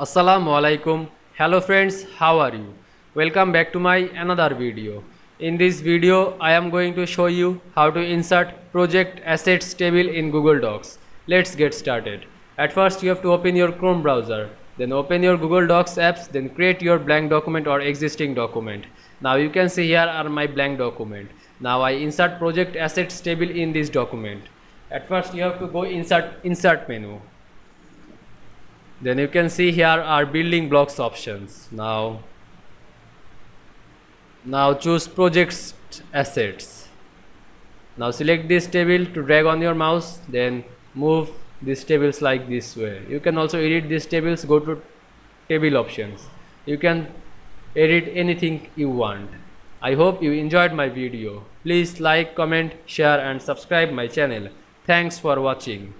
Assalamu Walaikum. Hello friends, how are you? Welcome back to my another video. In this video, I am going to show you how to insert project assets table in Google Docs. Let's get started. At first, you have to open your Chrome browser. Then open your Google Docs apps. Then create your blank document or existing document. Now you can see here are my blank document. Now I insert project assets table in this document. At first, you have to go insert menu. Then you can see here are building blocks options. Now choose project assets. Now select this table to drag on your mouse, then move these tables like this way. You can also edit these tables. Go to table options. You can edit anything you want. I hope you enjoyed my video. Please like, comment, share and subscribe my channel. Thanks for watching.